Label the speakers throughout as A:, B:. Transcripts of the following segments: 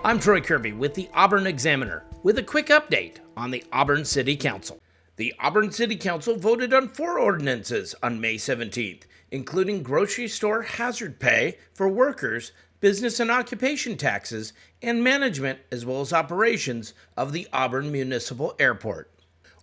A: I'm Troy Kirby with the Auburn Examiner with a quick update on the Auburn City Council. The Auburn City Council voted on 4 ordinances on May 17th, including grocery store hazard pay for workers, business and occupation taxes, and management as well as operations of the Auburn Municipal Airport.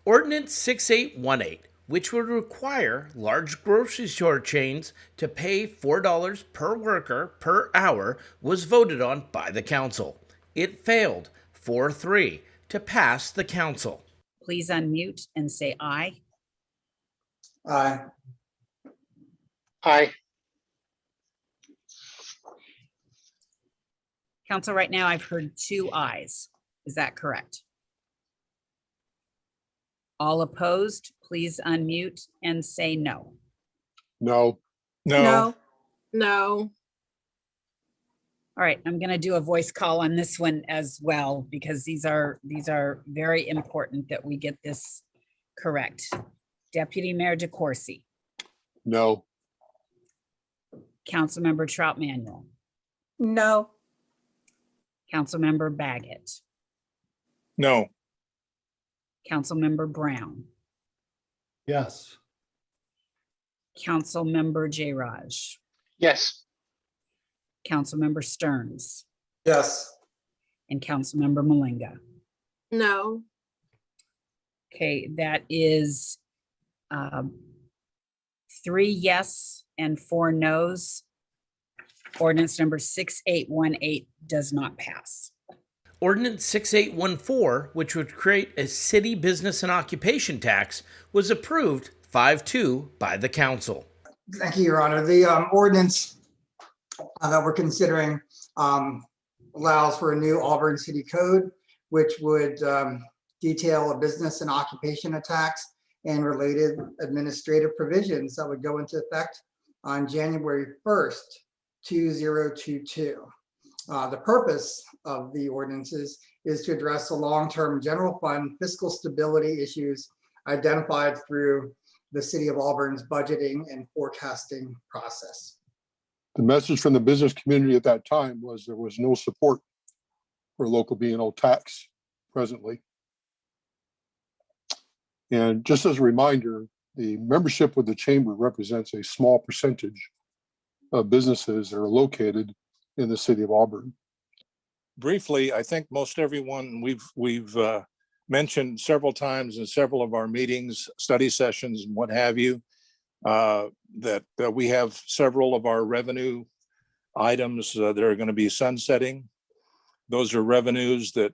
A: Ordinance 6818, which would require large grocery store chains to pay $4 per worker per hour, was voted on by the council. It failed 4-3 to pass the council.
B: Please unmute and say aye.
C: Aye.
D: Aye.
B: Council, right now I've heard 2 ayes. Is that correct? All opposed, please unmute and say no.
D: No.
E: No.
B: All right, I'm going to do a voice call on this one as well, because these are very important that we get this correct. Deputy Mayor DeCoursey,
D: No.
B: Councilmember Trout Manuel,
E: No.
B: Councilmember Baggett,
D: No.
B: Councilmember Brown,
C: Yes.
B: Councilmember Jayraj,
D: Yes.
B: Councilmember Stearns,
C: Yes.
B: and Councilmember Malinga.
E: No.
B: Okay, that is 3 yes and 4 no's. Ordinance number 6818 does not pass.
A: Ordinance 6814, which would create a city business and occupation tax, was approved 5-2 by the council.
C: Thank you, Your Honor. The ordinance that we're considering allows for a new Auburn City Code, which would detail a business and occupation tax and related administrative provisions that would go into effect on January 1st, 2022. The purpose of the ordinances is to address the long-term general fund fiscal stability issues identified through the City of Auburn's budgeting and forecasting process.
D: The message from the business community at that time was there was no support for local B&O tax presently. And just as a reminder, the membership with the chamber represents a small percentage of businesses that are located in the city of Auburn.
F: Briefly, I think most everyone we've mentioned several times in several of our meetings, study sessions, and what have you, that we have several of our revenue items that are going to be sunsetting. Those are revenues that,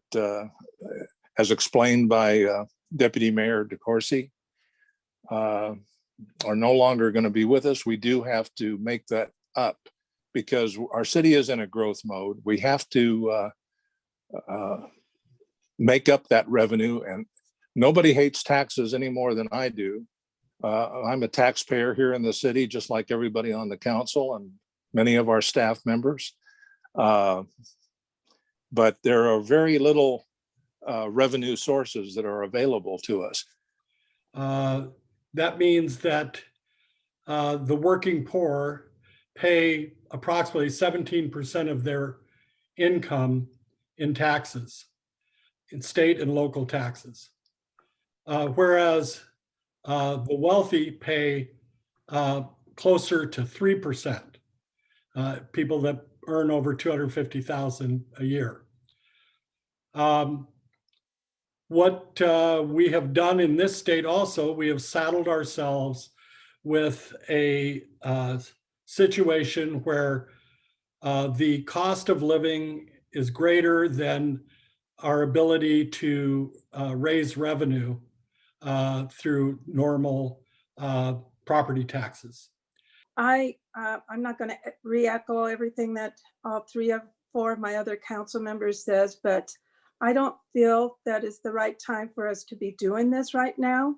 F: as explained by Deputy Mayor DeCoursey, are no longer going to be with us. We do have to make that up because our city is in a growth mode. We have to make up that revenue, and nobody hates taxes any more than I do. I'm a taxpayer here in the city, just like everybody on the council and many of our staff members. But there are very little revenue sources that are available to us.
G: That means that the working poor pay approximately 17% of their income in taxes, in state and local taxes. Whereas the wealthy pay closer to 3%, people that earn over $250,000 a year. What we have done in this state also, we have saddled ourselves with a situation where the cost of living is greater than our ability to raise revenue through normal property taxes.
E: I'm not going to re-echo everything that all 4 of my other council members says, but I don't feel that is the right time for us to be doing this right now,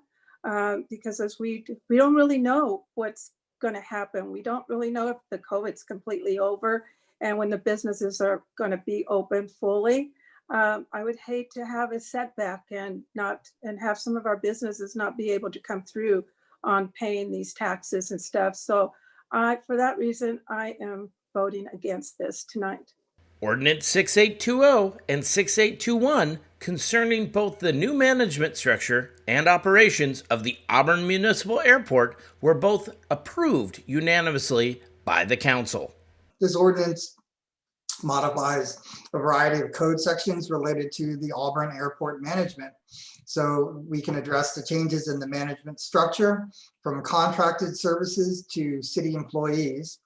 E: because as we don't really know what's going to happen. We don't really know if the COVID's completely over and when the businesses are going to be open fully. I would hate to have a setback and have some of our businesses not be able to come through on paying these taxes and stuff. So for that reason, I am voting against this tonight.
A: Ordinance 6820 and 6821 concerning both the new management structure and operations of the Auburn Municipal Airport were both approved unanimously by the council.
C: This ordinance modifies a variety of code sections related to the Auburn Airport management. So we can address the changes in the management structure from contracted services to city employees,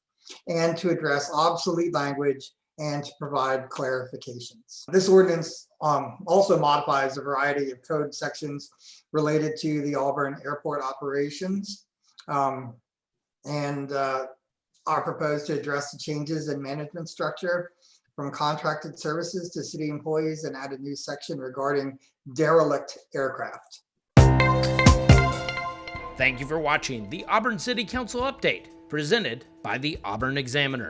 C: and to address obsolete language and to provide clarifications. This ordinance also modifies a variety of code sections related to the Auburn Airport operations, and are proposed to address the changes in management structure from contracted services to city employees, and add a new section regarding derelict aircraft.
A: Thank you for watching the Auburn City Council Update, presented by the Auburn Examiner.